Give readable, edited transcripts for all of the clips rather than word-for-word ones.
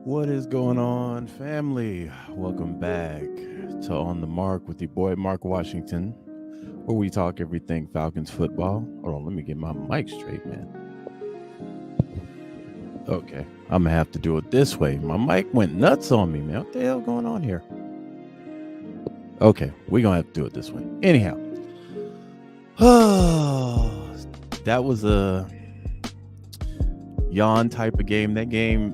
What is going on, family? Welcome back to On the Mark with your boy Mark Washington, where we talk everything Falcons football. Hold on, let me get my mic straight, man. Okay, I'm gonna have to do it this way. My mic went nuts on me, man. What the hell going on here? Okay, we're gonna have to do it this way. Anyhow, that was a yawn type of game. That game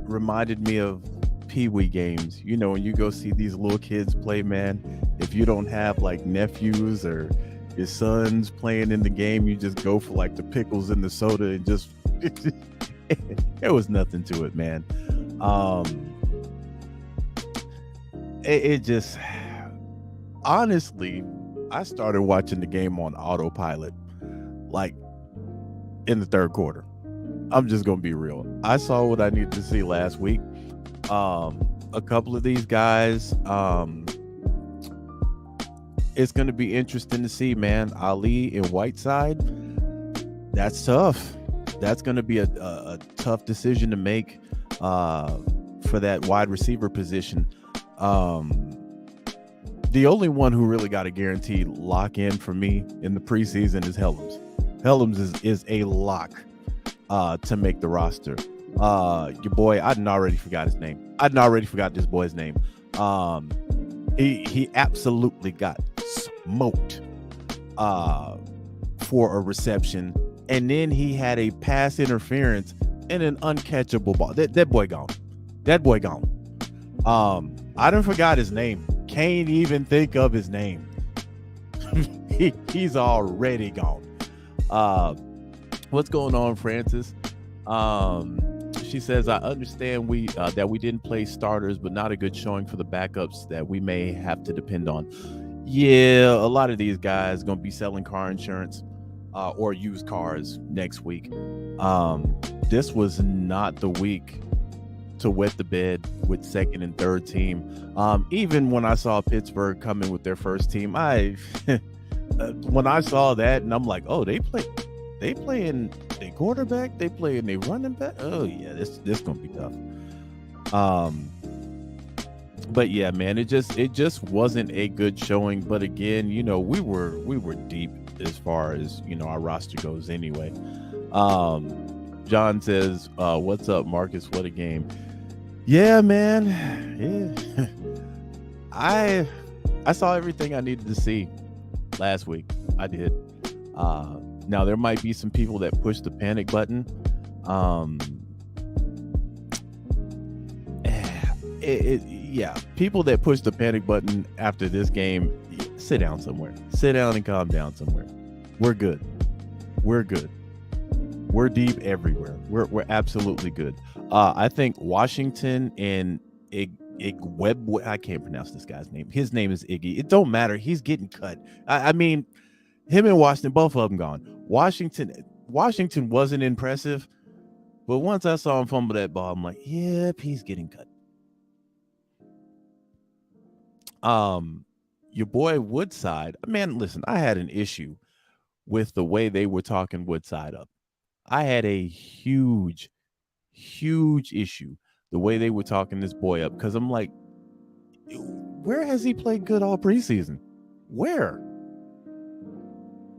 reminded me of Pee-wee games. You know, when you go see these little kids play, man, if you don't have like nephews or your sons playing in the game, you just go for like the pickles and the soda and just there was nothing to it, man. Um it just honestly, I started watching the game on autopilot like in the third quarter. I'm just gonna be real. I saw what I needed to see last week. A couple of these guys, it's gonna be interesting to see, man. Ali and Whiteside, that's tough. That's gonna be a tough decision to make for that wide receiver position. The only one who really got a guaranteed lock in for me in the preseason is Helms. Helms is a lock to make the roster. Your boy, I didn't already forgot his name. I didn't already forgot this boy's name. He absolutely got smoked for a reception, and then he had a pass interference and an uncatchable ball. That boy gone. That boy gone. I didn't forgot his name. Can't even think of his name. He's already gone. What's going on, Francis? She says, I understand that we didn't play starters, but not a good showing for the backups that we may have to depend on. Yeah, a lot of these guys going to be selling car insurance or used cars next week. This was not the week to wet the bed with second and third team. Even when I saw Pittsburgh coming with their first team, when I saw that, and I'm like, oh, they playing their quarterback, they playing their running back. Oh yeah, this gonna be tough. But yeah, man, it just wasn't a good showing. But again, you know, we were deep as far as, you know, our roster goes anyway. John says, what's up, Marcus? What a game. Yeah, man. Yeah. I saw everything I needed to see last week. I did. Now there might be some people that push the panic button. Yeah, people that push the panic button after this game, sit down somewhere. Sit down and calm down somewhere. We're good. We're good. We're deep everywhere. We're absolutely good. I think Washington and I can't pronounce this guy's name. His name is Iggy. It don't matter. He's getting cut. I mean, him and Washington, both of them gone. Washington wasn't impressive, but once I saw him fumble that ball, I'm like, yep, he's getting cut. Your boy Woodside, man, listen, I had an issue with the way they were talking Woodside up. I had a huge issue the way they were talking this boy up, because I'm like, where has he played good all preseason? Where?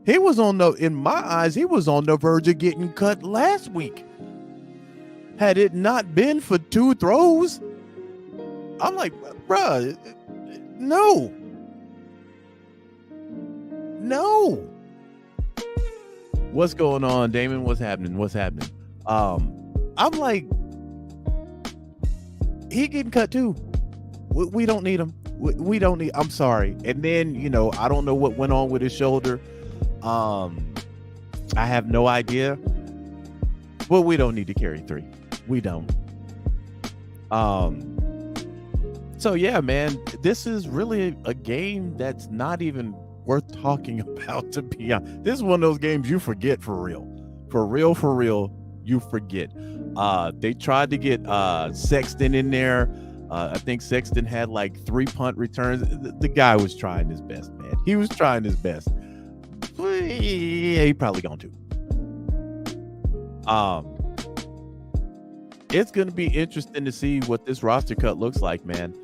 He was in my eyes, he was on the verge of getting cut last week. Had it not been for 2 throws, I'm like, bruh, no. What's going on, Damon? What's happening? I'm like, he getting cut too. We don't need him. We don't need. I'm sorry. And then, you know, I don't know what went on with his shoulder. I have no idea. But we don't need to carry 3. We don't. So yeah, man, this is really a game that's not even worth talking about, to be honest. This is one of those games you forget for real. For real, you forget. They tried to get Sexton in there. I think Sexton had like 3 punt returns. The guy was trying his best, man. He was trying his best. Yeah, he probably going to. it's going to be interesting to see what this roster cut looks like, man.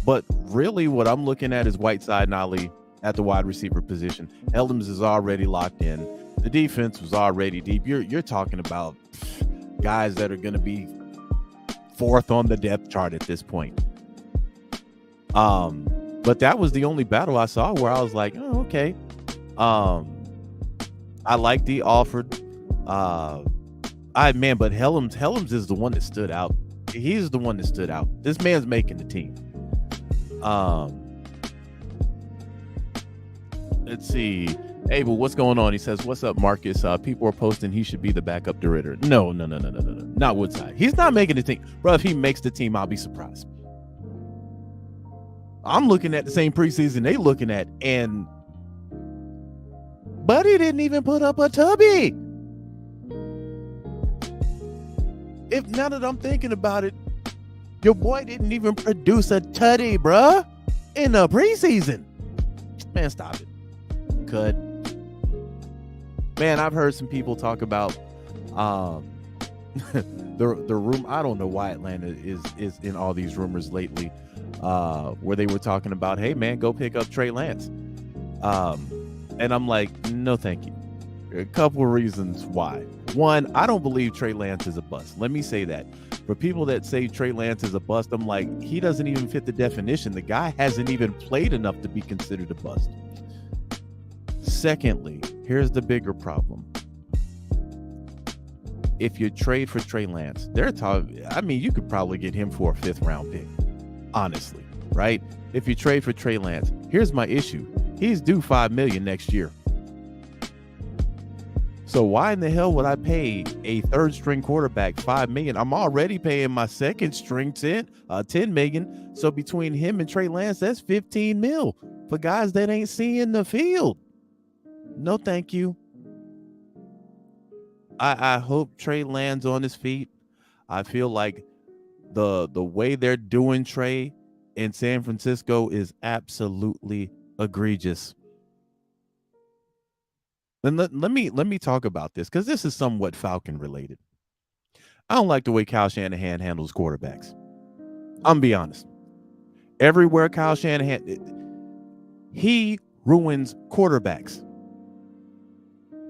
But really what I'm looking at is Whiteside and Ali at the wide receiver position. Helms is already locked in. The defense was already deep. You're talking about guys that are going to be fourth on the depth chart at this point. But that was the only battle I saw where I was like, oh, okay. I like the Alford. But Helms is the one that stood out. He's the one that stood out. This man's making the team. Let's see. Abel, what's going on? He says, what's up, Marcus? People are posting he should be the backup director. No. Not Woodside. He's not making the team. Bro, if he makes the team, I'll be surprised. I'm looking at the same preseason they looking at, and Buddy didn't even put up a tubby. If now that I'm thinking about it, your boy didn't even produce a tutty, bruh, in the preseason. Man, stop it. Cut. Man, I've heard some people talk about the room. I don't know why Atlanta is in all these rumors lately, where they were talking about, hey man, go pick up Trey Lance. And I'm like, no, thank you. A couple of reasons why. One, I don't believe Trey Lance is a bust. Let me say that. For people that say Trey Lance is a bust, I'm like, he doesn't even fit the definition. The guy hasn't even played enough to be considered a bust. Secondly, here's the bigger problem. If you trade for Trey Lance, you could probably get him for a 5th round pick, honestly, right? If you trade for Trey Lance, here's my issue. He's due $5 million next year. So why in the hell would I pay a 3rd string quarterback $5 million? I'm already paying my 2nd string $10 million. So between him and Trey Lance, that's $15 million for guys that ain't seeing the field. No, thank you. I hope Trey lands on his feet. I feel like the way they're doing Trey in San Francisco is absolutely egregious. And let me talk about this, because this is somewhat Falcon related. I don't like the way Kyle Shanahan handles quarterbacks. I'm gonna be honest. Everywhere Kyle Shanahan, he ruins quarterbacks.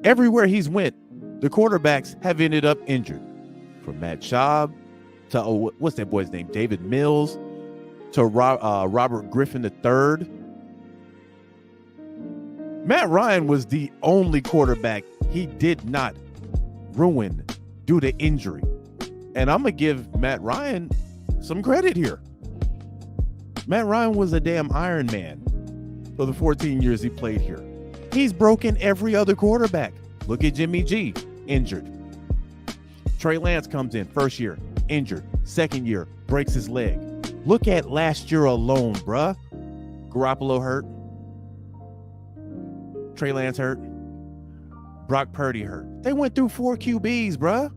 Everywhere he's went, the quarterbacks have ended up injured. From Matt Schaub to, what's that boy's name? David Mills, to Robert Griffin III. Matt Ryan was the only quarterback he did not ruin due to injury. And I'm going to give Matt Ryan some credit here. Matt Ryan was a damn Iron Man for the 14 years he played here. He's broken every other quarterback. Look at Jimmy G, injured. Trey Lance comes in, 1st year, injured. 2nd year, breaks his leg. Look at last year alone, bruh. Garoppolo hurt. Trey Lance hurt. Brock Purdy hurt. They went through 4 QBs, bruh.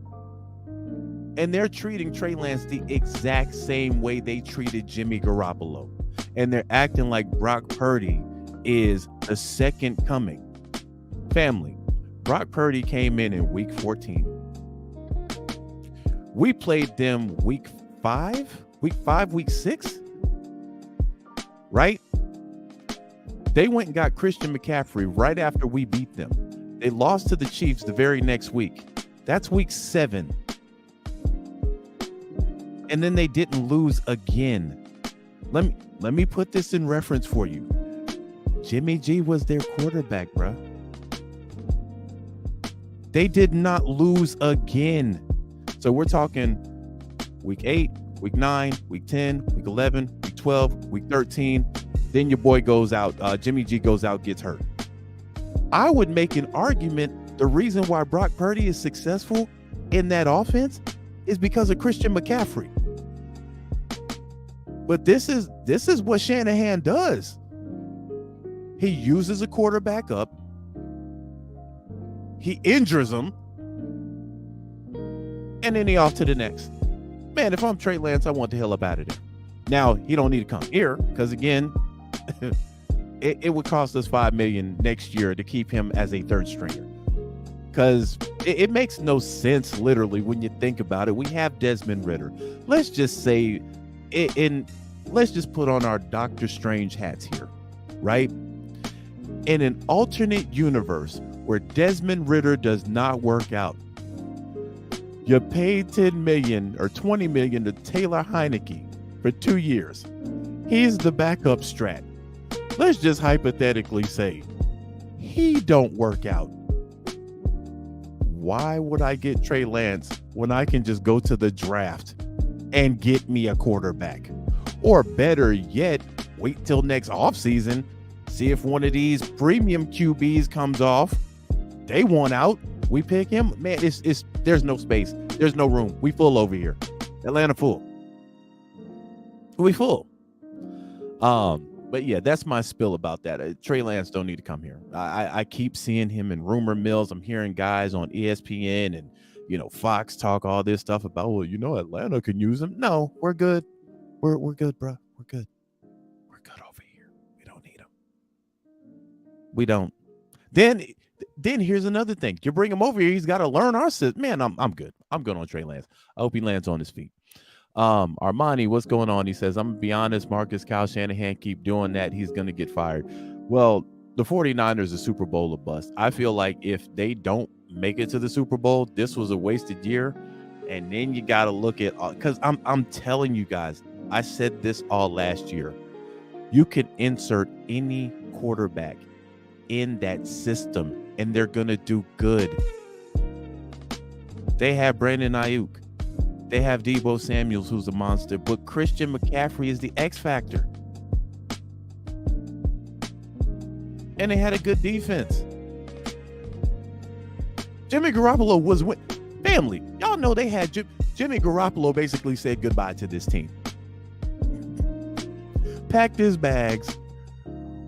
And they're treating Trey Lance the exact same way they treated Jimmy Garoppolo. And they're acting like Brock Purdy is the second coming. Family, Brock Purdy came in week 14. We played them week 6, right? They went and got Christian McCaffrey right after we beat them. They lost to the Chiefs the very next week. That's week 7. And then they didn't lose again. Let me put this in reference for you. Jimmy G was their quarterback, bruh. They did not lose again. So we're talking week 8, week 9, week 10, week 11, week 12, week 13. Then your boy goes out. Jimmy G goes out, gets hurt. I would make an argument the reason why Brock Purdy is successful in that offense is because of Christian McCaffrey. But this is what Shanahan does. He uses a quarterback up. He injures him. And then he off to the next. Man, if I'm Trey Lance, I want the hell up out of there. Now, he don't need to come here because, again, it would cost us $5 million next year to keep him as a 3rd stringer. because it makes no sense, literally, when you think about it. We have Desmond Ridder. Let's just say, let's just put on our Doctor Strange hats here, right? In an alternate universe where Desmond Ridder does not work out, you paid $10 million or $20 million to Taylor Heineke for 2 years. He's the backup strat. Let's just hypothetically say he don't work out. Why would I get Trey Lance when I can just go to the draft and get me a quarterback? Or better yet, wait till next offseason, see if one of these premium QBs comes off. They want out. We pick him. Man, there's no space. There's no room. We full over here. Atlanta full. We full. But yeah, that's my spill about that. Trey Lance don't need to come here. I keep seeing him in rumor mills. I'm hearing guys on ESPN and, Fox talk all this stuff about, well, Atlanta can use him. No, we're good. We're good, bro. We're good. We're good over here. We don't need him. We don't. Then here's another thing. You bring him over here, he's got to learn our system. Man, I'm good. I'm good on Trey Lance. I hope he lands on his feet. Armani, what's going on? He says, I'm gonna be honest, Marcus, Kyle Shanahan keep doing that, he's gonna get fired. Well, the 49ers are Super Bowl or bust. I feel like if they don't make it to the Super Bowl, this was a wasted year. And then you got to look at, because I'm telling you guys, I said this all last year. You can insert any quarterback in that system and they're gonna do good. They have Brandon Ayuk. They have Deebo Samuels, who's a monster, but Christian McCaffrey is the X factor. And they had a good defense. Jimmy Garoppolo was family. Y'all know they had Jimmy Garoppolo basically said goodbye to this team. Packed his bags,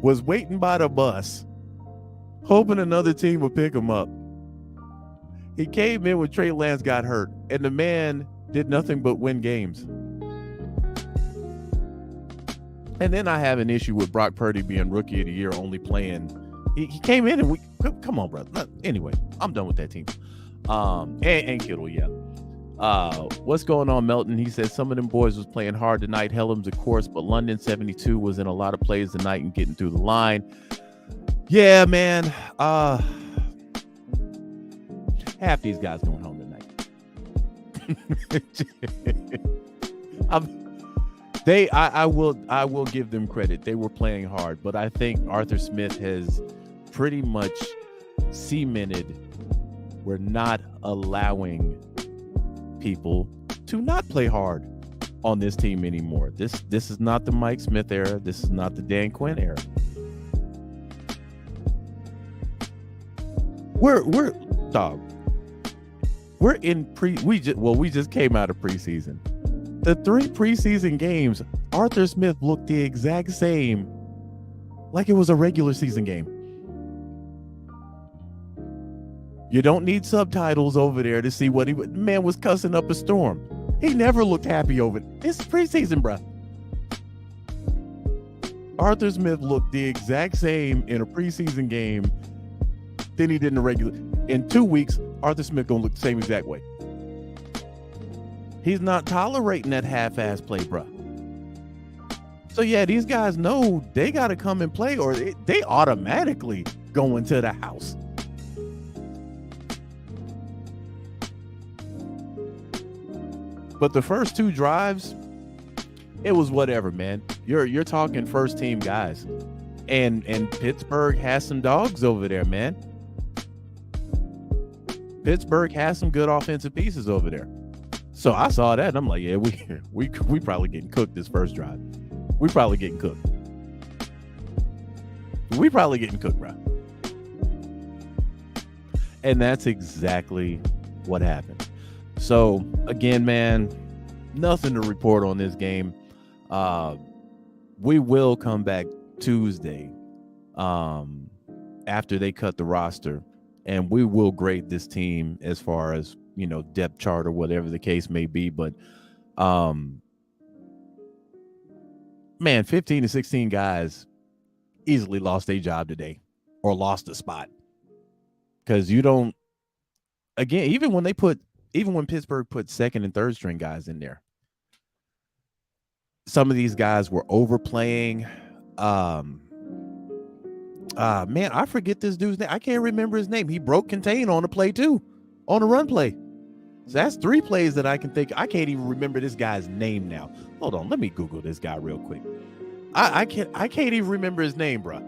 was waiting by the bus, hoping another team would pick him up. He came in when Trey Lance got hurt, and the man did nothing but win games. And then I have an issue with Brock Purdy being rookie of the year, only playing. He came in and come on, brother. Anyway, I'm done with that team. And Kittle, yeah. What's going on, Melton? He says some of them boys was playing hard tonight. Helms, of course, but London 72 was in a lot of plays tonight and getting through the line. Yeah, man. Half these guys going home tonight. I will give them credit. They were playing hard, but I think Arthur Smith has pretty much cemented we're not allowing people to not play hard on this team anymore. This is not the Mike Smith era. This is not the Dan Quinn era. We're in we just came out of preseason. The 3 preseason games, Arthur Smith looked the exact same like it was a regular season game. You don't need subtitles over there to see what man was cussing up a storm. He never looked happy over it. This is preseason, bruh. Arthur Smith looked the exact same in a preseason game than he did in a regular. In 2 weeks, Arthur Smith gonna look the same exact way. He's not tolerating that half-ass play, bruh. So yeah, these guys know they got to come and play, or they automatically go into the house. But the first 2 drives, it was whatever, man. You're talking first team guys, and Pittsburgh has some dogs over there, man. Pittsburgh has some good offensive pieces over there. So I saw that and I'm like, yeah, we probably getting cooked this first drive. We probably getting cooked. Bro. And that's exactly what happened. So again, man, nothing to report on this game. We will come back Tuesday after they cut the roster, and we will grade this team as far as, depth chart or whatever the case may be. But man, 15 to 16 guys easily lost their job today or lost a spot, because you don't again, even when Pittsburgh put second and third string guys in there, some of these guys were overplaying. Man, I forget this dude's name. I can't remember his name. He broke contain on a play too, on a run play. So that's 3 plays that I can think. I can't even remember this guy's name now. Hold on, let me Google this guy real quick. I can't even remember his name, bro.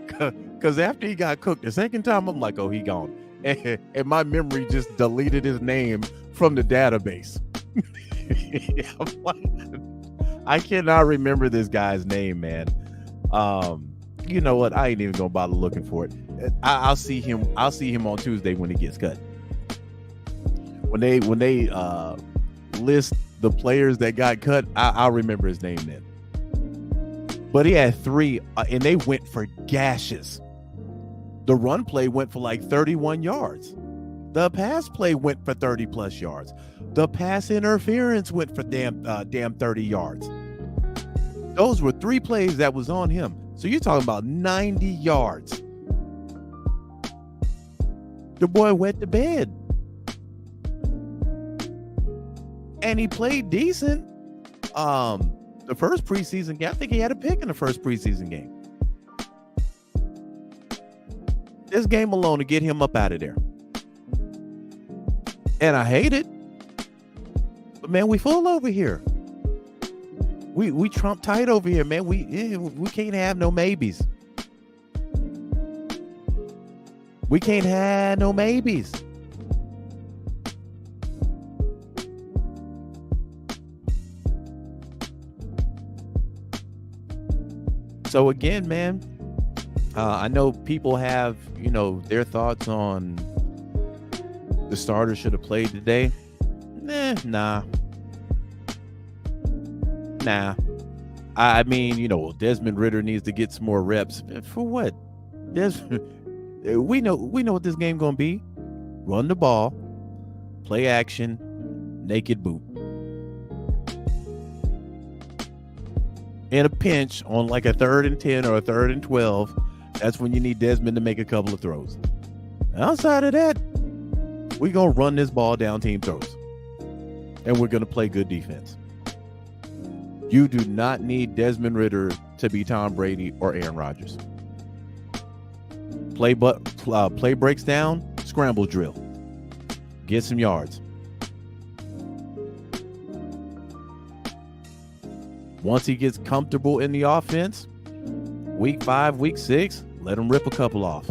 Because after he got cooked the second time, I'm like, oh, he gone. And my memory just deleted his name from the database. I'm like, I cannot remember this guy's name, man. You know what? I ain't even gonna bother looking for it. I'll see him on Tuesday when he gets cut. When they list the players that got cut, I'll remember his name then. But he had 3, and they went for gashes. The run play went for like 31 yards. The pass play went for 30 plus yards. The pass interference went for damn 30 yards. Those were 3 plays that was on him. So you're talking about 90 yards. The boy wet the bed. And he played decent. The first preseason game, I think he had a pick in the first preseason game. This game alone to get him up out of there. And I hate it. But man, we full over here. We Trump tight over here, man. We can't have no maybes. We can't have no maybes. So again, man, I know people have, their thoughts on the starter should have played today. Nah. I mean, Desmond Ridder needs to get some more reps. For what? We know what this game gonna be. Run the ball, play action, naked boot. In a pinch on like a 3rd and 10 or a 3rd and 12, that's when you need Desmond to make a couple of throws. Outside of that, we're gonna run this ball down team throws. And we're gonna play good defense. You do not need Desmond Ridder to be Tom Brady or Aaron Rodgers. Play breaks down, scramble drill. Get some yards. Once he gets comfortable in the offense, week 5, week 6, let him rip a couple off.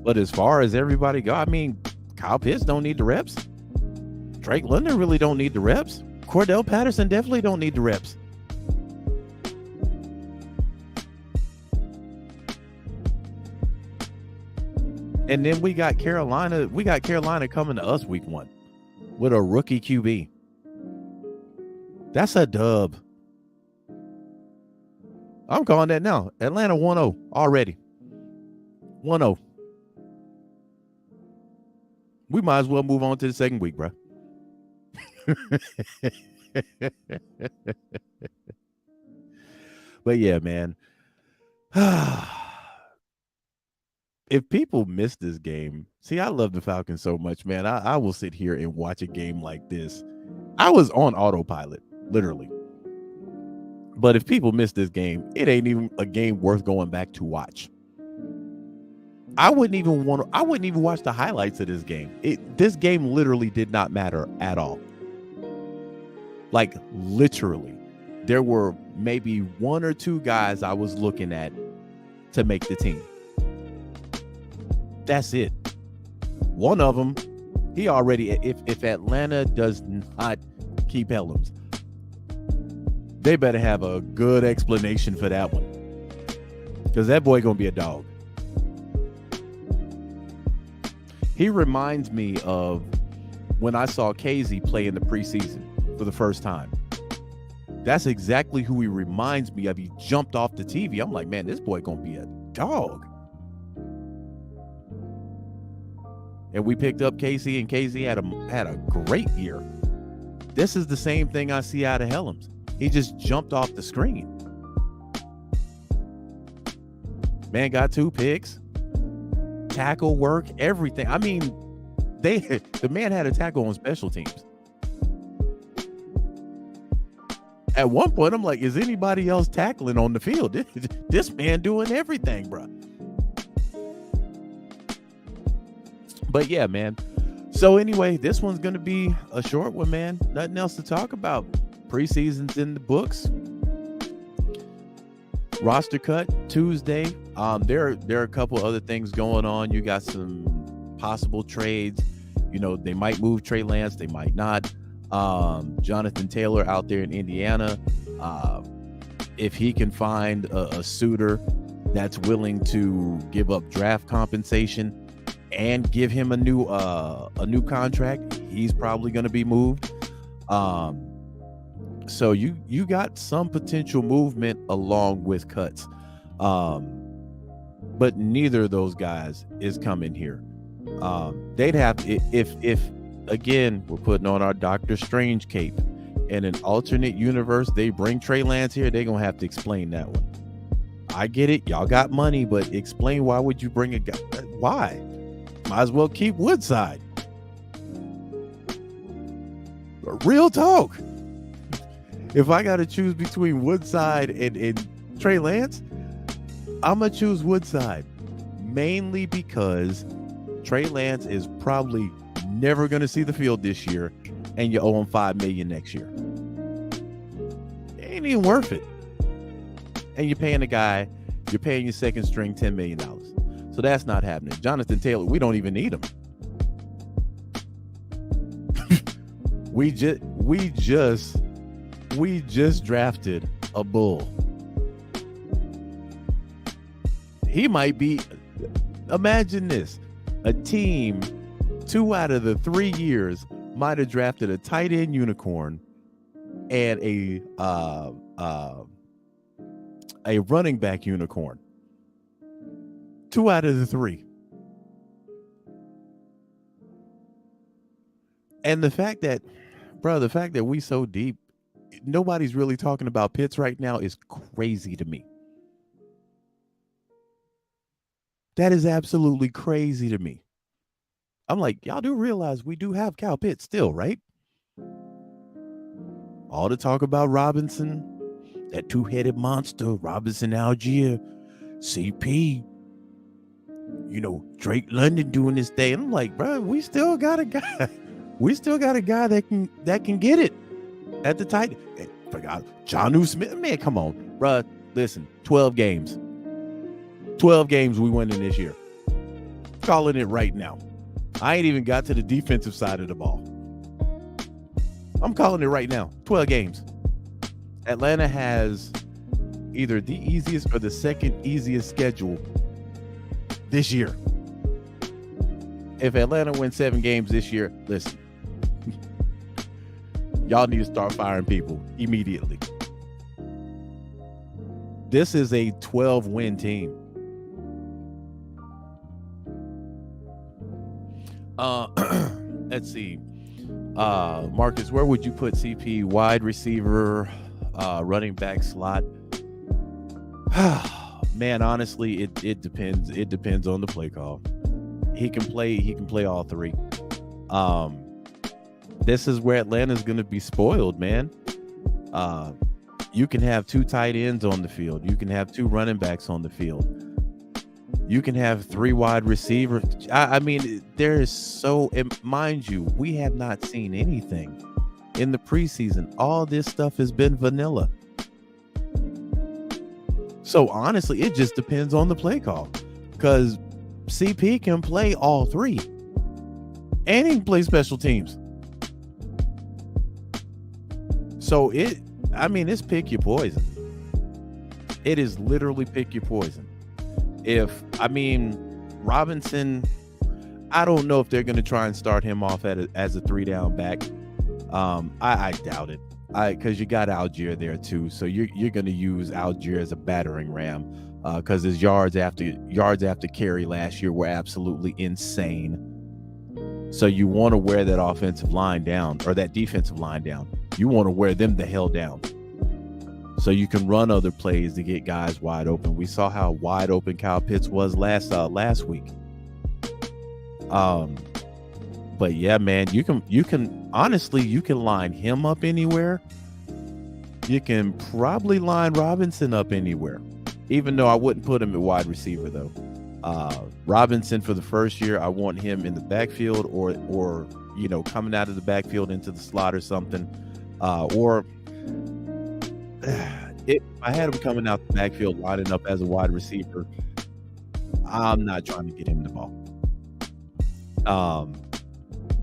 But as far as everybody go, I mean, Kyle Pitts don't need the reps. Drake London really don't need the reps. Cordell Patterson definitely don't need the reps. And then we got Carolina coming to us week 1 with a rookie QB. That's a dub. I'm calling that now. Atlanta 1-0 already. 1-0. We might as well move on to the second week, bro. But yeah, man. If people miss this game, see, I love the Falcons so much, man. I will sit here and watch a game like this. I was on autopilot, literally. But if people miss this game, it ain't even a game worth going back to watch. I wouldn't even watch the highlights of this game. This game literally did not matter at all. Like, literally. There were maybe 1 or 2 guys I was looking at to make the team. That's it. One of them, he already, if Atlanta does not keep Helms, they better have a good explanation for that one. Because that boy gonna be a dog. He reminds me of when I saw Casey play in the preseason for the first time. That's exactly who he reminds me of. He jumped off the TV. I'm like, man, this boy gonna be a dog. And we picked up Casey, and Casey had a great year. This is the same thing I see out of Helms. He just jumped off the screen. Man got 2 picks, tackle work, everything. I mean, the man had a tackle on special teams. At one point, I'm like, is anybody else tackling on the field? This man doing everything, bro. But yeah, man. So anyway, this one's going to be a short one, man. Nothing else to talk about. Preseason's in the books. Roster cut Tuesday. There are a couple other things going on. You got some possible trades. You know, they might move Trey Lance, they might not. Jonathan Taylor out there in Indiana. If he can find a suitor that's willing to give up draft compensation and give him a new contract, he's probably going to be moved. So you got some potential movement along with cuts. But neither of those guys is coming here. They'd have, if again, we're putting on our Doctor Strange cape. In an alternate universe, they bring Trey Lance here, they're going to have to explain that one. I get it. Y'all got money, but explain why would you bring a guy? Why? Might as well keep Woodside. Real talk. If I got to choose between Woodside and Trey Lance, I'm going to choose Woodside. Mainly because Trey Lance is probably never going to see the field this year, and you owe him $5 million next year. It ain't even worth it. And you're paying your second string $10 million. So that's not happening. Jonathan Taylor, we don't even need him. we just drafted a bull. He might be, imagine this, a team 2 out of the 3 years might have drafted a tight end unicorn and a running back unicorn. 2 out of the 3. And the fact that we so deep, nobody's really talking about Pitts right now is crazy to me. That is absolutely crazy to me. I'm like, y'all do realize we do have Kyle Pitts still, right? All the talk about Robinson, that 2-headed monster, Robinson Algier, CP, you know, Drake London doing this thing. I'm like, bro, we still got a guy. We still got a guy that can get it at the tight. Forgot Jonnu Smith. Man, come on, bro. Listen, 12 games. 12 games we winning this year. Calling it right now. I ain't even got to the defensive side of the ball. I'm calling it right now. 12 games. Atlanta has either the easiest or the second easiest schedule this year. If Atlanta wins 7 games this year, listen, y'all need to start firing people immediately. This is a 12-win team. Let's see. Marcus, where would you put CP? Wide receiver, running back, slot? Man, honestly, it depends. It depends on the play call. He can play all 3. This is where Atlanta's going to be spoiled, man. You can have 2 tight ends on the field. You can have 2 running backs on the field. You can have 3 wide receivers. I mean, there is so, and mind you, we have not seen anything in the preseason. All this stuff has been vanilla. So honestly, it just depends on the play call, because CP can play all 3 and he can play special teams. So it's pick your poison. It is literally pick your poison. Robinson, I don't know if they're going to try and start him off as a 3-down back. I doubt it. Because you got Algier there too, so you're going to use Algier as a battering ram, because his yards after carry last year were absolutely insane. So you want to wear that offensive line down, or that defensive line down. You want to wear them the hell down. so you can run other plays to get guys wide open. We saw how wide open Kyle Pitts was last week. But yeah, man, you can honestly, you can line him up anywhere. You can probably line Robinson up anywhere, even though I wouldn't put him at wide receiver though. Robinson for the first year, I want him in the backfield or coming out of the backfield into the slot or something. Or if I had him coming out the backfield lining up as a wide receiver, I'm not trying to get him the ball.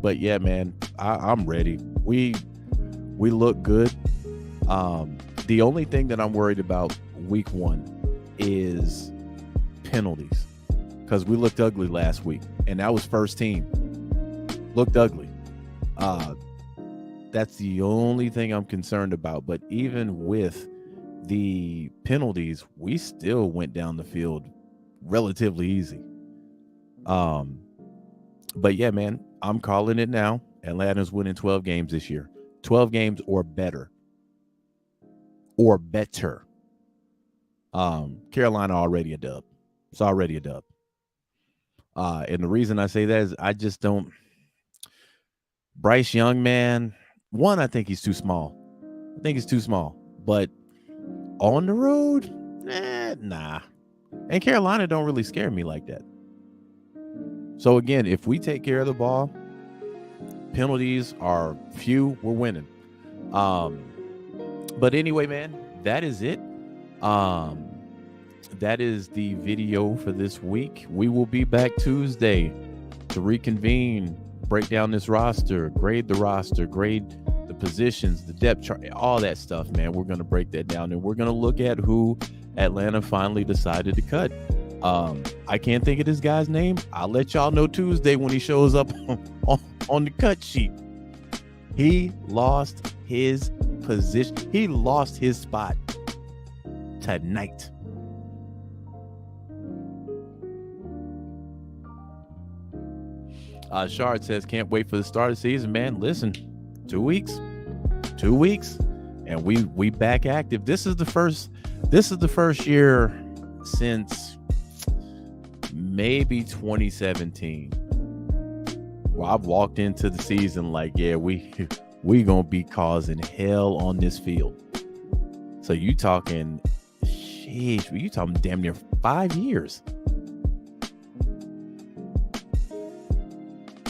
But yeah, man, I'm ready. We look good. The only thing that I'm worried about week 1 is penalties, because we looked ugly last week, and that was first team. Looked ugly. That's the only thing I'm concerned about. But even with the penalties, we still went down the field relatively easy. But yeah, man, I'm calling it now. Atlanta's winning 12 games this year. 12 games or better. Or better. Carolina already a dub. It's already a dub. And the reason I say that is I just don't. Bryce Young, man, one, I think he's too small. But on the road, nah. And Carolina don't really scare me like that. So again, if we take care of the ball, penalties are few, we're winning. But anyway, man, that is it. That is the video for this week. We will be back Tuesday to reconvene, break down this roster, grade the positions, the depth chart, all that stuff, man. We're going to break that down, and we're going to look at who Atlanta finally decided to cut. I can't think of this guy's name. I'll let y'all know Tuesday when he shows up on the cut sheet. He lost his position. He lost his spot tonight. Shard says, can't wait for the start of the season, man. Listen, 2 weeks, and we back active. This is the first year since maybe 2017. Well, I've walked into the season like, yeah, we gonna be causing hell on this field. So you talking damn near 5 years.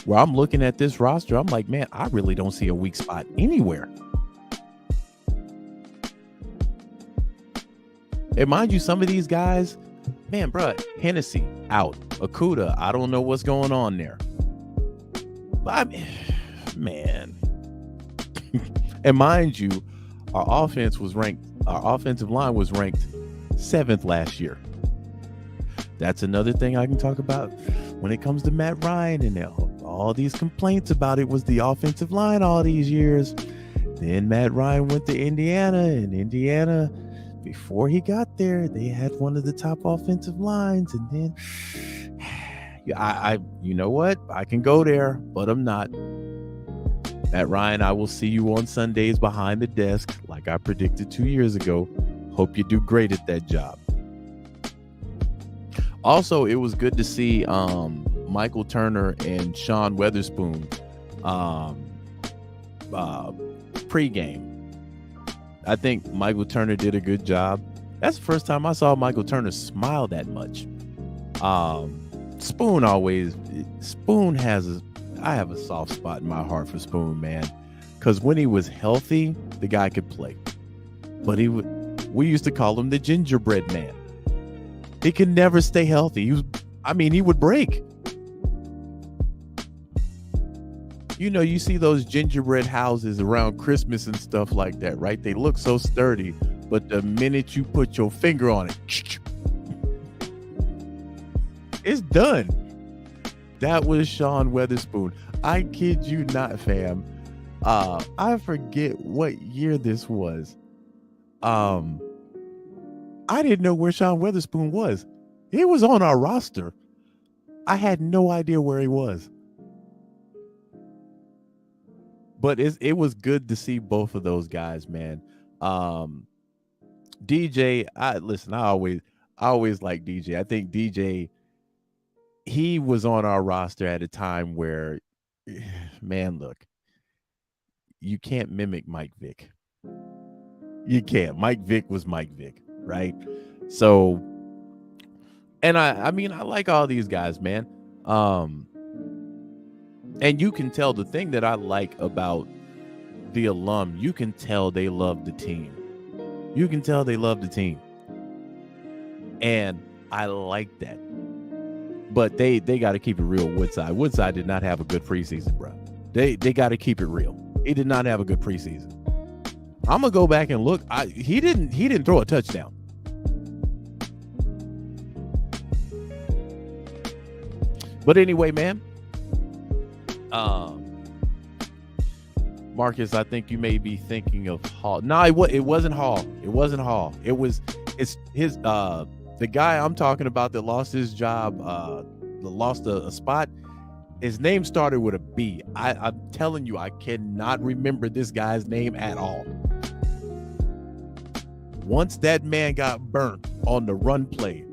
Where I'm looking at this roster, I'm like, man, I really don't see a weak spot anywhere. And mind you, some of these guys, man, bro, Hennessy out, Okuda, I don't know what's going on there. But man, and mind you, our offensive line was ranked 7th last year. That's another thing I can talk about when it comes to Matt Ryan and all these complaints about it was the offensive line all these years. Then Matt Ryan went to Indiana, and Indiana, before he got there, they had one of the top offensive lines. And then, you know what? I can go there, but I'm not. Matt Ryan, I will see you on Sundays behind the desk, like I predicted 2 years ago. Hope you do great at that job. Also, it was good to see Michael Turner and Sean Weatherspoon pregame. I think Michael Turner did a good job. That's the first time I saw Michael Turner smile that much. Spoon I have a soft spot in my heart for Spoon, man, because when he was healthy, the guy could play. But we used to call him the gingerbread man. He could never stay healthy. He would break. You see those gingerbread houses around Christmas and stuff like that, right? They look so sturdy, but the minute you put your finger on it, it's done. That was Sean Weatherspoon. I kid you not, fam. I forget what year this was. I didn't know where Sean Weatherspoon was. He was on our roster. I had no idea where he was. But it was good to see both of those guys, man. DJ, I always like DJ. I think DJ, he was on our roster at a time where, man, look, you can't mimic Mike Vick. You can't. Mike Vick was Mike Vick, right? So, and I mean, I like all these guys, man. And you can tell the thing that I like about the alum, you can tell they love the team. You can tell they love the team. And I like that. But they got to keep it real. Woodside did not have a good preseason, bro. They got to keep it real. He did not have a good preseason. I'm gonna go back and look. He didn't throw a touchdown. But anyway, man. Marcus, I think you may be thinking of Hall. No, it wasn't Hall. It wasn't Hall. It's his the guy I'm talking about that lost his job, lost a spot. His name started with a B. I'm telling you, I cannot remember this guy's name at all. Once that man got burnt on the run play,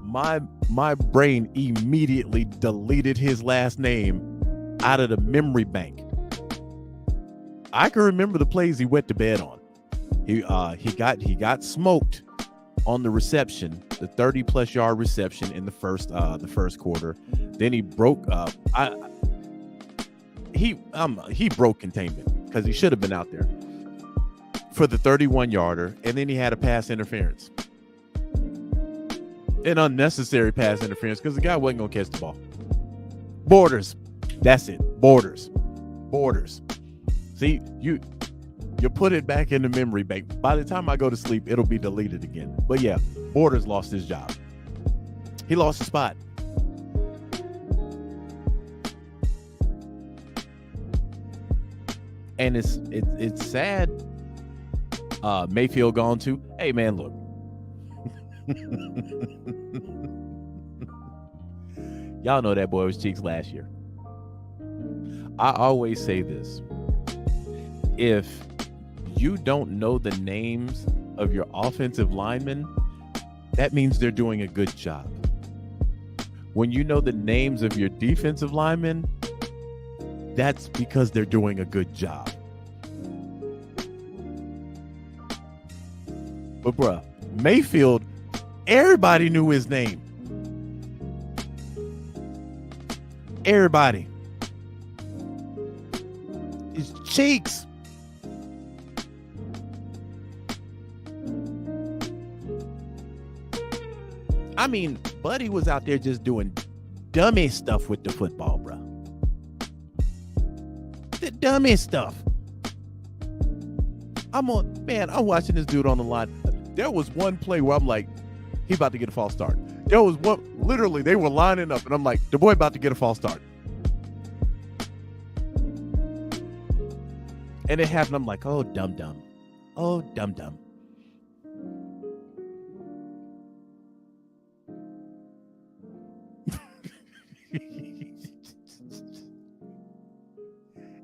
my brain immediately deleted his last name out of the memory bank. I can remember the plays he went to bed on. He got smoked on the reception, the 30+ yard reception in the first quarter. Then he broke he broke containment because he should have been out there for the 31 yarder, and then he had a pass interference. An unnecessary pass interference because the guy wasn't gonna catch the ball. Borders. That's it. Borders. See, you put it back in the memory bank. By the time I go to sleep, it'll be deleted again. But yeah, Borders lost his job. He lost his spot. And it's sad. Mayfield gone too. Hey man, look. Y'all know that boy was cheeks last year. I always say this. If you don't know the names of your offensive linemen, that means they're doing a good job. When you know the names of your defensive linemen, that's because they're doing a good job. But bruh, Mayfield, everybody knew his name. Everybody. His cheeks. I mean, Buddy was out there just doing dummy stuff with the football, bro. The dummy stuff. I'm watching this dude on the line. There was one play where I'm like, he about to get a false start. There was one, literally, they were lining up, and I'm like, the boy about to get a false start. And it happened. I'm like, oh, dum-dum. Oh, dum-dum.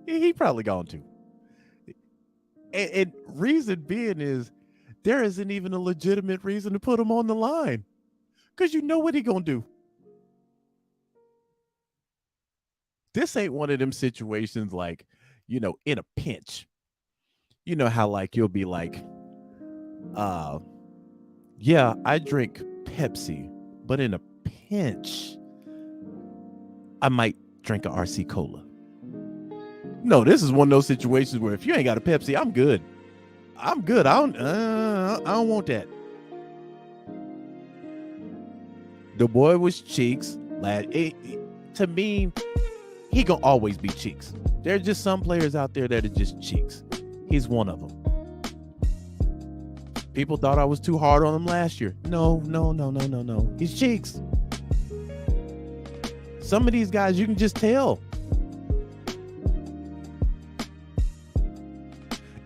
He probably gone too. And reason being is there isn't even a legitimate reason to put him on the line. Because you know what he gonna do. This ain't one of them situations like, in a pinch. You know how like you'll be like, yeah, I drink Pepsi, but in a pinch, I might drink a RC Cola. No, this is one of those situations where if you ain't got a Pepsi, I'm good. I don't want that. The boy was cheeks. To me, he gonna always be cheeks. There are just some players out there that are just cheeks. He's one of them. People thought I was too hard on him last year. No. He's cheeks. Some of these guys, you can just tell.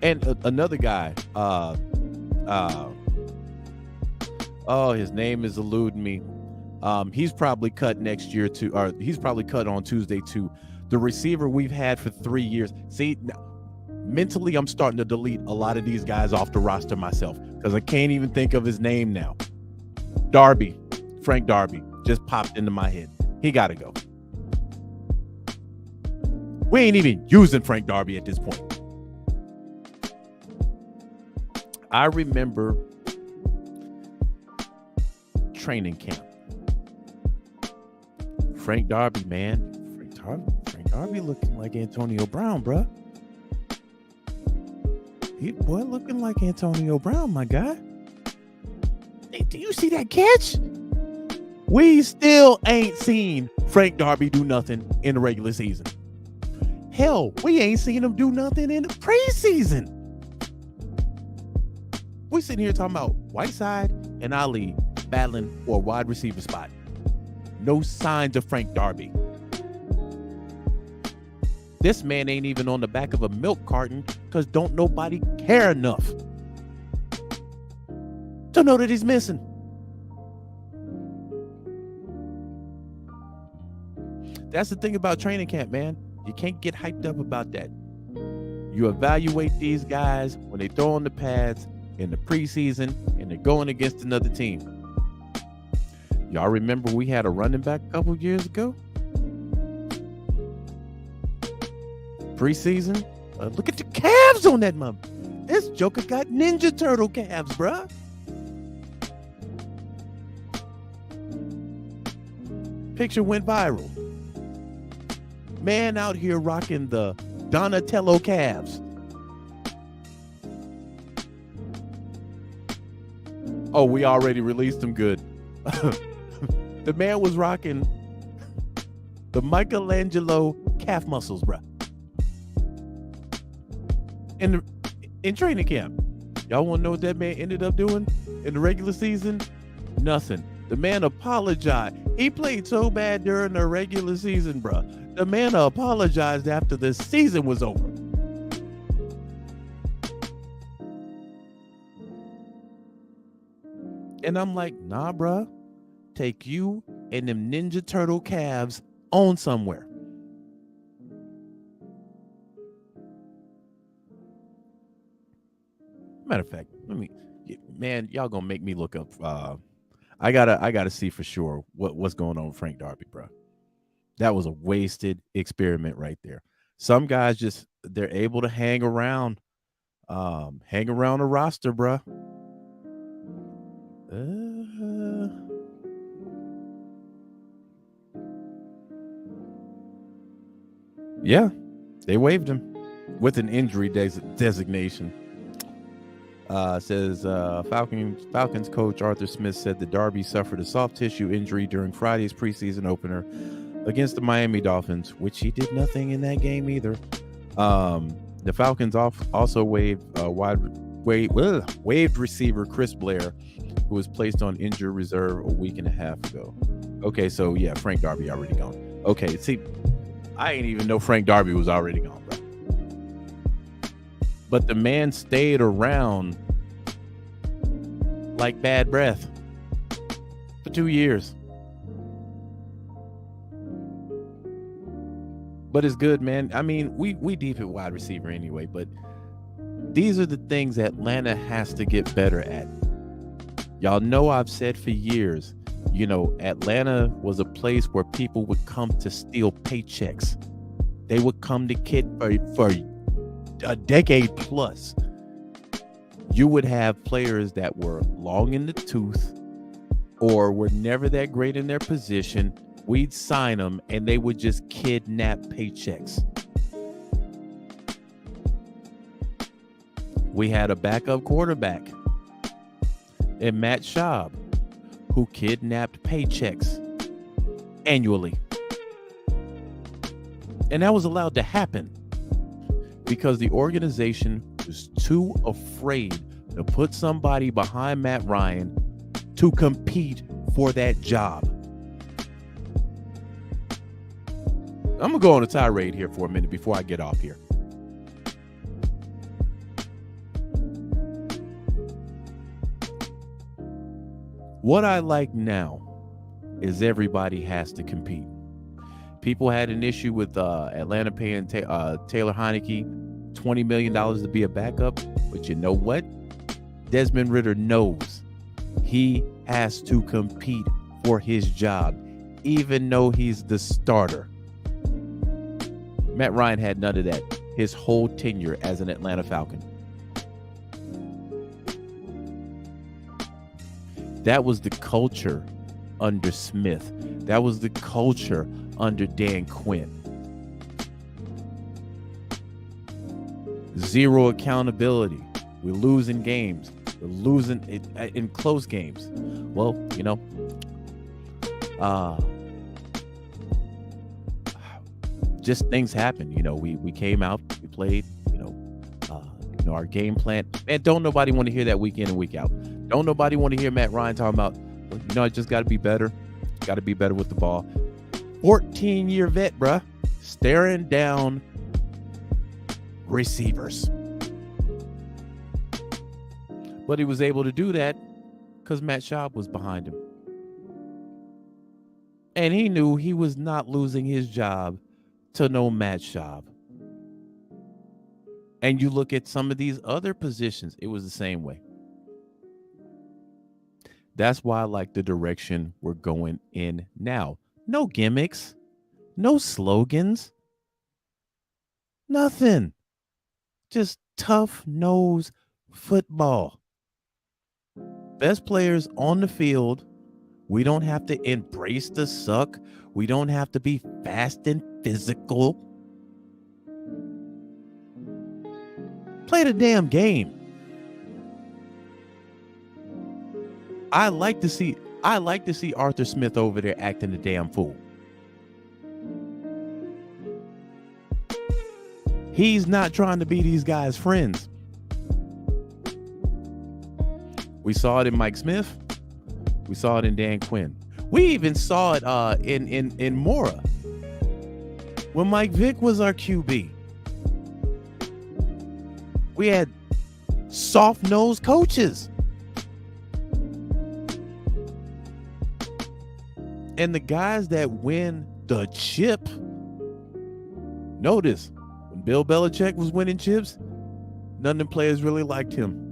And another guy, his name is eluding me. He's probably cut next year too, or he's probably cut on Tuesday too. The receiver we've had for 3 years. See, Mentally, I'm starting to delete a lot of these guys off the roster myself because I can't even think of his name now. Darby, Frank Darby, just popped into my head. He got to go. We ain't even using Frank Darby at this point. I remember training camp. Frank Darby, man. Frank Darby looking like Antonio Brown, bruh. Boy, looking like Antonio Brown, my guy. Hey, do you see that catch? We still ain't seen Frank Darby do nothing in the regular season. Hell, we ain't seen him do nothing in the preseason. We sitting here talking about Whiteside and Ali battling for a wide receiver spot. No signs of Frank Darby. This man ain't even on the back of a milk carton because don't nobody care enough to know that he's missing. That's the thing about training camp, man. You can't get hyped up about that. You evaluate these guys when they throw on the pads in the preseason and they're going against another team. Y'all remember we had a running back a couple years ago? Preseason? Look at the calves on that mother. This joker got Ninja Turtle calves, bruh. Picture went viral. Man out here rocking the Donatello calves. Oh, we already released them good. The man was rocking the Michelangelo calf muscles, bruh. In training camp. Y'all want to know what that man ended up doing in the regular season? Nothing. The man apologized. He played so bad during the regular season, bruh. The man apologized after the season was over. And I'm like, nah, bruh. Take you and them Ninja Turtle calves on somewhere. Matter of fact, man, y'all gonna make me look up. I gotta see for sure what's going on with Frank Darby, bro. That was a wasted experiment right there. Some guys they're able to hang around the roster, bro. Yeah, they waived him with an injury designation. Says Falcons coach Arthur Smith said that Darby suffered a soft tissue injury during Friday's preseason opener against the Miami Dolphins, which he did nothing in that game either. The Falcons also waived receiver Chris Blair, who was placed on injured reserve a week and a half ago. Okay, so yeah, Frank Darby already gone. Okay, see, I ain't even know Frank Darby was already gone, bro. But the man stayed around like bad breath for 2 years. But it's good, man. I mean, we deep at wide receiver anyway, but these are the things Atlanta has to get better at. Y'all know I've said for years, Atlanta was a place where people would come to steal paychecks. They would come to kid for a decade plus. You would have players that were long in the tooth or were never that great in their position. We'd sign them and they would just kidnap paychecks. We had a backup quarterback in Matt Schaub who kidnapped paychecks annually. And that was allowed to happen because the organization was too afraid to put somebody behind Matt Ryan to compete for that job. I'm going to go on a tirade here for a minute before I get off here. What I like now is everybody has to compete. People had an issue with Atlanta paying Taylor Heineke $20 million to be a backup. But you know what? Desmond Ridder knows he has to compete for his job, even though he's the starter. Matt Ryan had none of that his whole tenure as an Atlanta Falcon. That was the culture under Smith. That was the culture under Dan Quinn. Zero accountability. We're losing games. We're losing in close games. Well, you know, just things happen. You know, we came out, we played, our game plan. Man, don't nobody want to hear that week in and week out. Don't nobody want to hear Matt Ryan talking about, I just got to be better. Got to be better with the ball. 14-year vet, bruh. Staring down receivers. But he was able to do that because Matt Schaub was behind him. And he knew he was not losing his job to no Matt Schaub. And you look at some of these other positions, it was the same way. That's why I like the direction we're going in now. No gimmicks, no slogans, nothing. Just tough-nosed football. Best players on the field. We don't have to embrace the suck. We don't have to be fast and physical. Play the damn game. I like to see Arthur Smith over there acting a damn fool. He's not trying to be these guys' friends. We saw it in Mike Smith. We saw it in Dan Quinn. We even saw it in Mora when Mike Vick was our QB. We had soft-nosed coaches. And the guys that win the chip, notice, when Bill Belichick was winning chips, none of the players really liked him.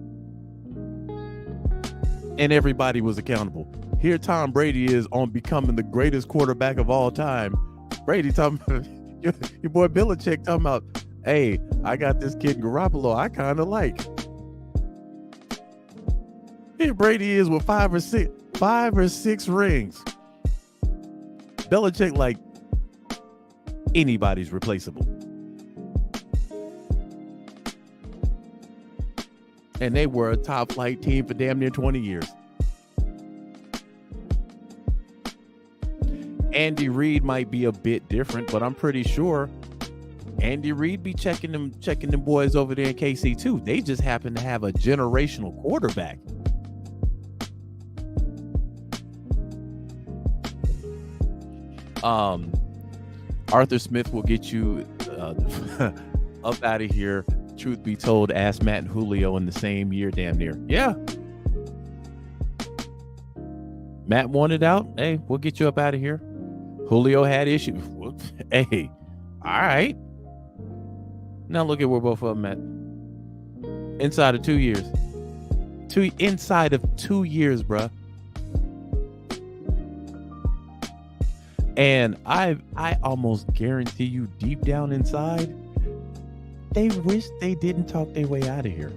And everybody was accountable. Here Tom Brady is on becoming the greatest quarterback of all time. Brady talking about, your boy Belichick talking about, hey, I got this kid Garoppolo I kind of like. Here Brady is with five or six rings. Belichick like anybody's replaceable. And they were a top flight team for damn near 20 years. Andy Reid might be a bit different, but I'm pretty sure Andy Reid be checking them boys over there in KC too. They just happen to have a generational quarterback. Arthur Smith will get you up out of here. Truth be told, asked Matt and Julio in the same year, damn near. Yeah. Matt wanted out. Hey, we'll get you up out of here. Julio had issues. Hey, all right. Now look at where both of them at. Inside of 2 years. Inside of 2 years, bruh. And I almost guarantee you deep down inside, they wish they didn't talk their way out of here.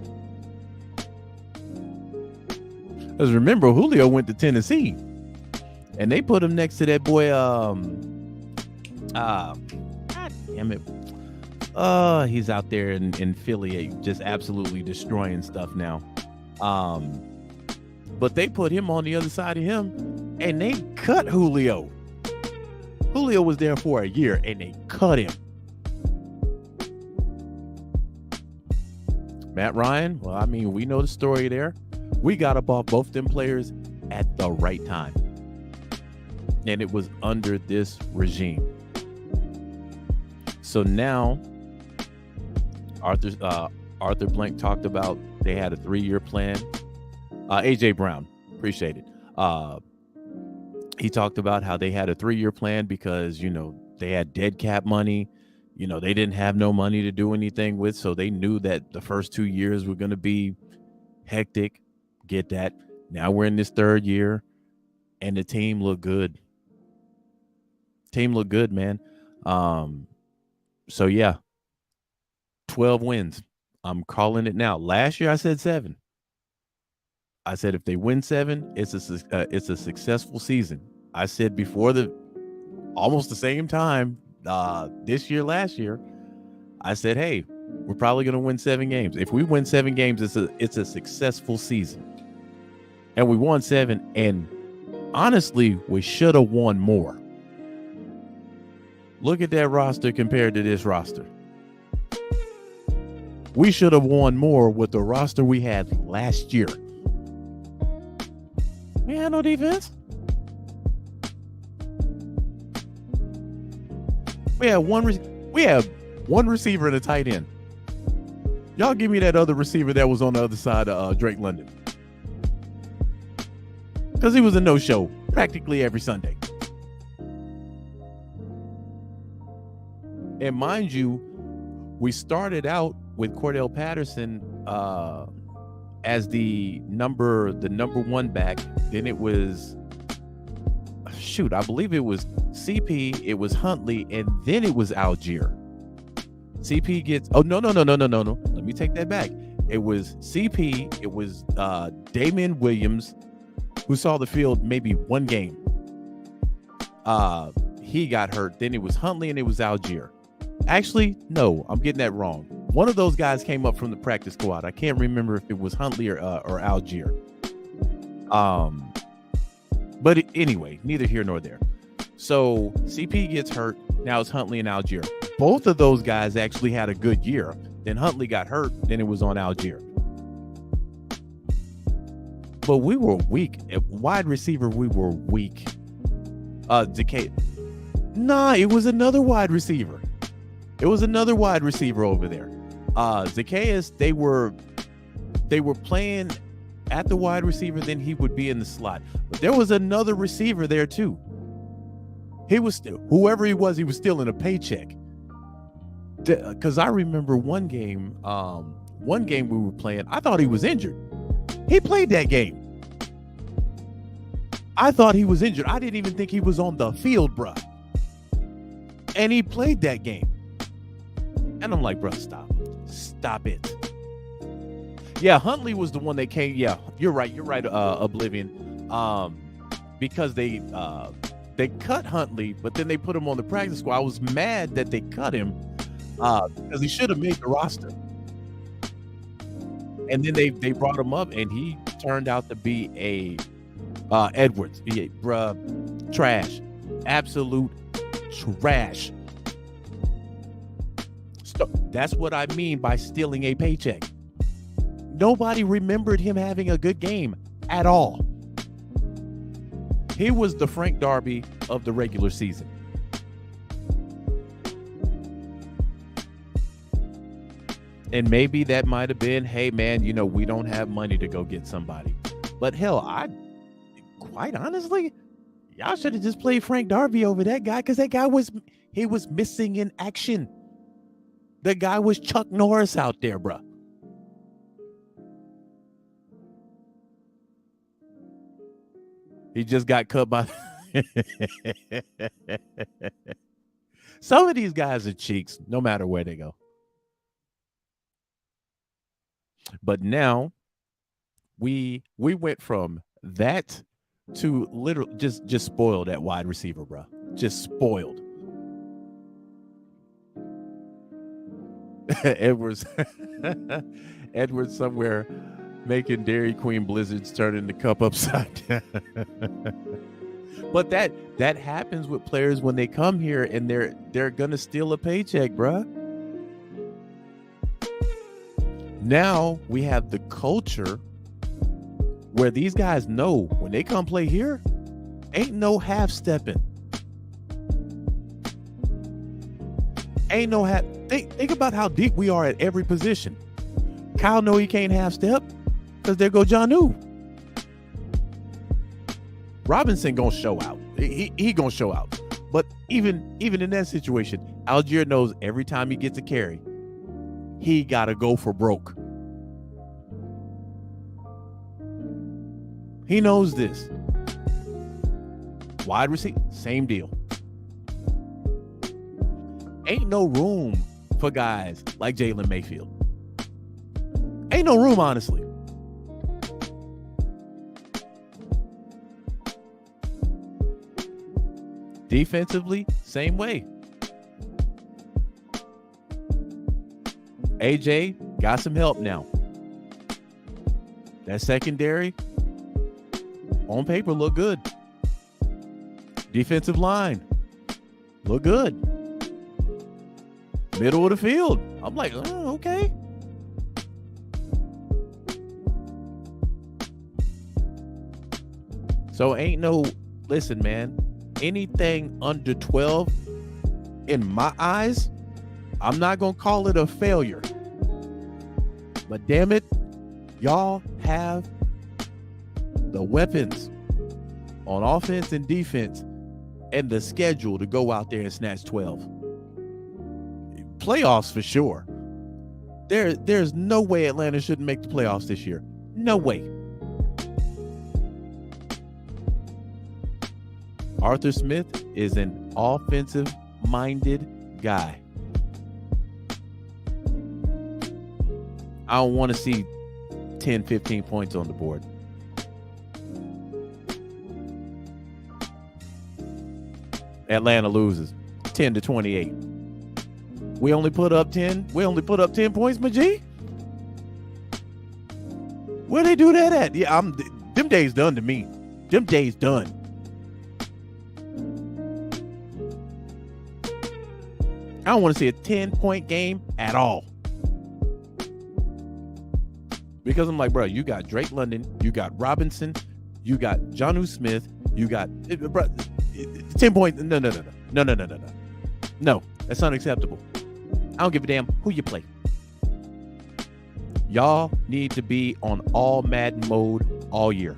Because remember, Julio went to Tennessee. And they put him next to that boy, God damn it. He's out there in Philly, just absolutely destroying stuff now. But they put him on the other side of him, and they cut Julio. Julio was there for a year, and they cut him. Matt Ryan, well, I mean, we know the story there. We got up off both them players at the right time. And it was under this regime. So now, Arthur Blank talked about they had a 3-year plan. AJ Brown, appreciate it. He talked about how they had a 3-year plan because, they had dead cap money. They didn't have no money to do anything with, so they knew that the first 2 years were going to be hectic. Get that. Now we're in this third year, and the team looked good. Team looked good, man. So yeah, 12 wins. I'm calling it now. Last year I said 7. I said if they win 7, it's a successful season. I said before almost the same time this year, last year, I said, hey, we're probably going to win 7 games. If we win 7 games, it's a successful season. And we won 7, and honestly, we should have won more. Look at that roster compared to this roster. We should have won more with the roster we had last year. We had no defense. We had one receiver and a tight end. Y'all give me that other receiver that was on the other side of Drake London. Because he was a no-show practically every Sunday. And mind you, we started out with Cordell Patterson as the number 1 back. Then it was, I believe it was CP, it was Huntley, and then it was Algier. CP gets, no. Let me take that back. It was CP, it was Damian Williams, who saw the field maybe 1 game. He got hurt. Then it was Huntley and it was Algier. Actually, no, I'm getting that wrong. One of those guys came up from the practice squad. I can't remember if it was Huntley or Algier. But anyway, neither here nor there. So CP gets hurt. Now it's Huntley and Algier. Both of those guys actually had a good year. Then Huntley got hurt. Then it was on Algier. But we were weak. At wide receiver, we were weak. Decay. Nah, it was another wide receiver. It was another wide receiver over there. Zacchaeus, they were playing at the wide receiver, then he would be in the slot. But there was another receiver there too. He was still, whoever he was still in a paycheck. Because I remember one game we were playing, I thought he was injured. He played that game. I thought he was injured. I didn't even think he was on the field, bruh. And he played that game. And I'm like, bruh, stop it. Yeah, Huntley was the one that came. Yeah, you're right, Oblivion. Because they cut Huntley, but then they put him on the practice squad. I was mad that they cut him because he should have made the roster. And then they brought him up, and he turned out to be a Edwards. Bruh, trash. Absolute trash. That's what I mean by stealing a paycheck. Nobody remembered him having a good game at all. He was the Frank Darby of the regular season. And maybe that might have been, hey man, we don't have money to go get somebody. But hell, quite honestly, y'all should have just played Frank Darby over that guy, because that guy was missing in action. The guy was Chuck Norris out there, bruh. He just got cut by. Some of these guys are cheeks, no matter where they go. But now we went from that to literally just spoiled at wide receiver, bruh. Just spoiled. Edwards somewhere making Dairy Queen blizzards turning the cup upside down. But that happens with players when they come here, and they're gonna steal a paycheck, bruh. Now we have the culture where these guys know when they come play here, ain't no half stepping. Ain't no half. Think about how deep we are at every position. Kyle know he can't half step because there go Jonnu. Robinson gonna show out. He gonna show out. But even in that situation, Algier knows every time he gets a carry, he got to go for broke. He knows this. Wide receiver, same deal. Ain't no room for guys like Jalen Mayfield. Ain't no room, honestly. Defensively, same way. AJ got some help now. That secondary, on paper, look good. Defensive line, look good. Middle of the field, I'm like, oh, okay. So ain't no, listen, man, anything under 12, in my eyes, I'm not going to call it a failure. But damn it, y'all have the weapons on offense and defense and the schedule to go out there and snatch 12. Playoffs for sure. There's no way Atlanta shouldn't make the playoffs this year. No way. Arthur Smith is an offensive-minded guy. I don't want to see 10, 15 points on the board. Atlanta loses 10-28. We only put up 10. We only put up 10 points, Majee. Where they do that at? Yeah, them days done to me. Them days done. I don't want to see a 10-point game at all. Because I'm like, bro, you got Drake London, you got Robinson, you got Jonnu Smith, you got 10 points. No. No, that's unacceptable. I don't give a damn who you play. Y'all need to be on all Madden mode all year.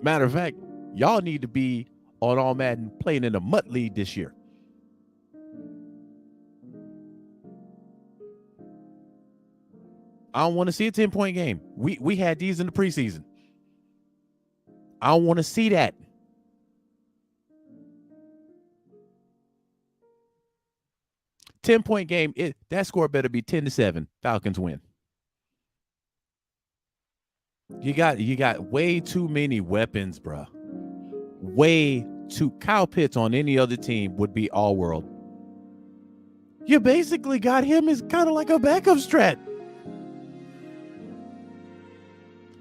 Matter of fact, y'all need to be on all Madden playing in the Mutt League this year. I don't want to see a 10-point game. We had these in the preseason. I don't want to see that. $10-point game, that score better be 10-7. Falcons win. You got way too many weapons, bro. Way too. Kyle Pitts on any other team would be all world. You basically got him as kind of like a backup strat.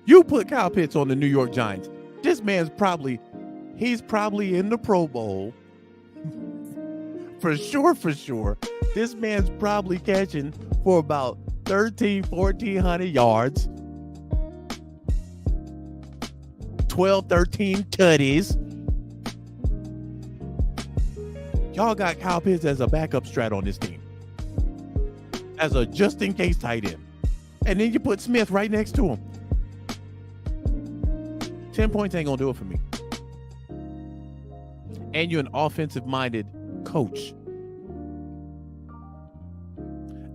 You put Kyle Pitts on the New York Giants. This man's he's probably in the Pro Bowl. For sure. This man's probably catching for about 1,400 yards. 12, 13 tutties. Y'all got Kyle Pitts as a backup strat on this team. As a just-in-case tight end. And then you put Smith right next to him. 10 points ain't going to do it for me. And you're an offensive-minded coach.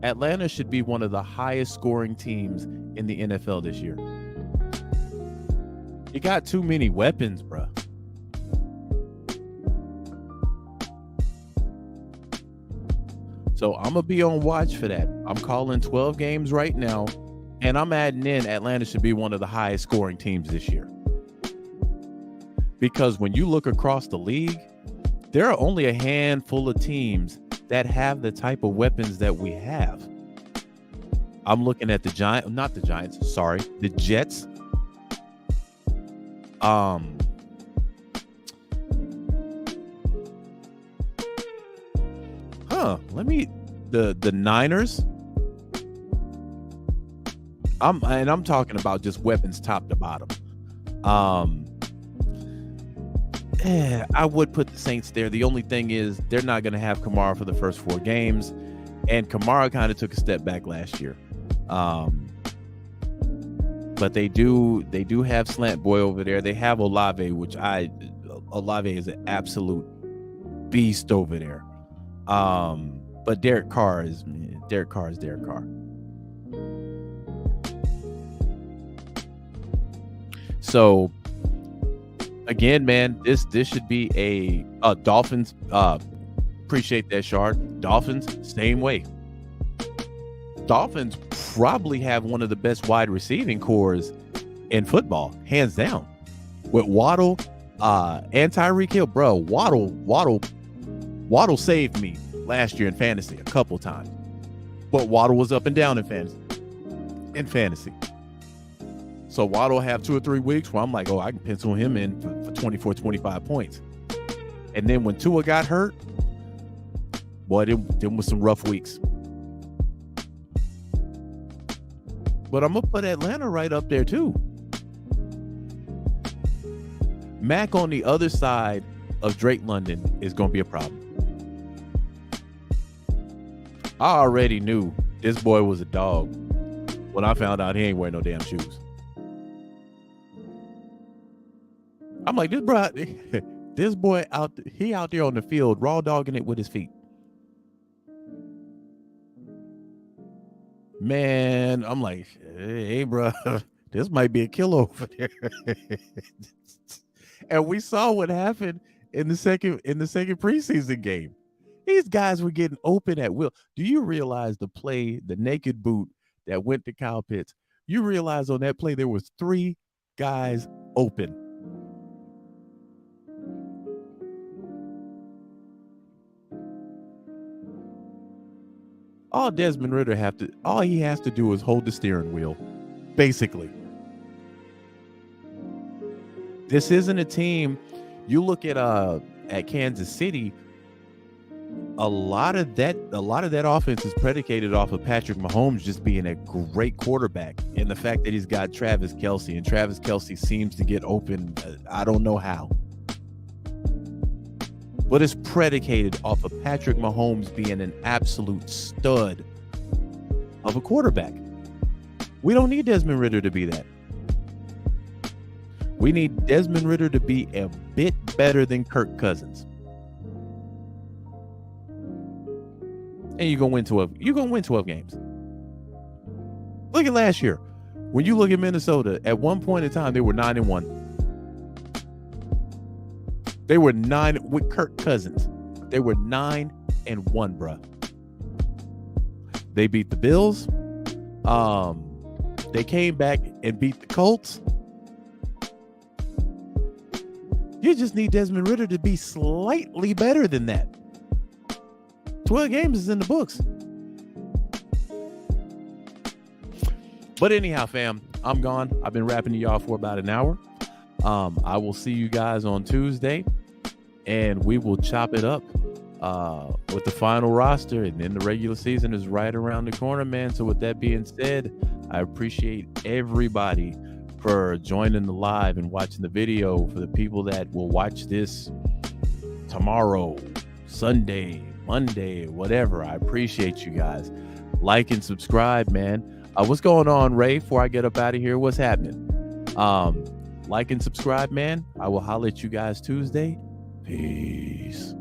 Atlanta should be one of the highest-scoring teams in the NFL this year. You got too many weapons, bruh. So I'm going to be on watch for that. I'm calling 12 games right now, and I'm adding in Atlanta should be one of the highest scoring teams this year. Because when you look across the league, there are only a handful of teams that have the type of weapons that we have. I'm looking at the Jets. The Niners. I'm talking about just weapons top to bottom. I would put the Saints there. The only thing is they're not going to have Kamara for the first 4 games, and Kamara kind of took a step back last year. But they do have Slant Boy over there. They have Olave, Olave is an absolute beast over there. But Derek Carr is Derek Carr. So again, man, this should be a Dolphins. Appreciate that, Shard. Dolphins, same way. Dolphins probably have one of the best wide receiving cores in football, hands down. With Waddle, and Tyreek Hill, bro. Waddle saved me last year in fantasy a couple times, but Waddle was up and down in fantasy. So Waddle have 2 or 3 weeks where I'm like, oh, I can pencil him in for 24, 25 points. And then when Tua got hurt, boy, them was some rough weeks. But I'm gonna put Atlanta right up there too. Mac on the other side of Drake London is gonna be a problem. I already knew this boy was a dog when I found out he ain't wearing no damn shoes. I'm like, this boy out there on the field raw dogging it with his feet. Man, I'm like, hey, bro, this might be a killer over there. And we saw what happened in the second preseason game. These guys were getting open at will. Do you realize the play, the naked boot that went to Kyle Pitts? You realize on that play there was 3 guys open. All Desmond Ridder all he has to do is hold the steering wheel, basically. This isn't a team. You look at Kansas City, a lot of that offense is predicated off of Patrick Mahomes just being a great quarterback, and the fact that he's got Travis Kelce, and Travis Kelce seems to get open. I don't know how. But it's predicated off of Patrick Mahomes being an absolute stud of a quarterback. We don't need Desmond Ridder to be that. We need Desmond Ridder to be a bit better than Kirk Cousins. And you're gonna win 12 games. Look at last year. When you look at Minnesota, at one point in time, they were 9-1. They were 9 with Kirk Cousins. They were 9-1, bruh. They beat the Bills. They came back and beat the Colts. You just need Desmond Ridder to be slightly better than that. 12 games is in the books. But anyhow, fam, I'm gone. I've been rapping to y'all for about an hour. I will see you guys on Tuesday, and we will chop it up with the final roster, and then the regular season is right around the corner, man. So with that being said, I appreciate everybody for joining the live and watching the video. For the people that will watch this tomorrow, Sunday, Monday, whatever, I appreciate you guys. Like and subscribe, man. What's going on, Ray? Before I get up out of here, what's happening? Like and subscribe, man. I will holler at you guys Tuesday. Peace.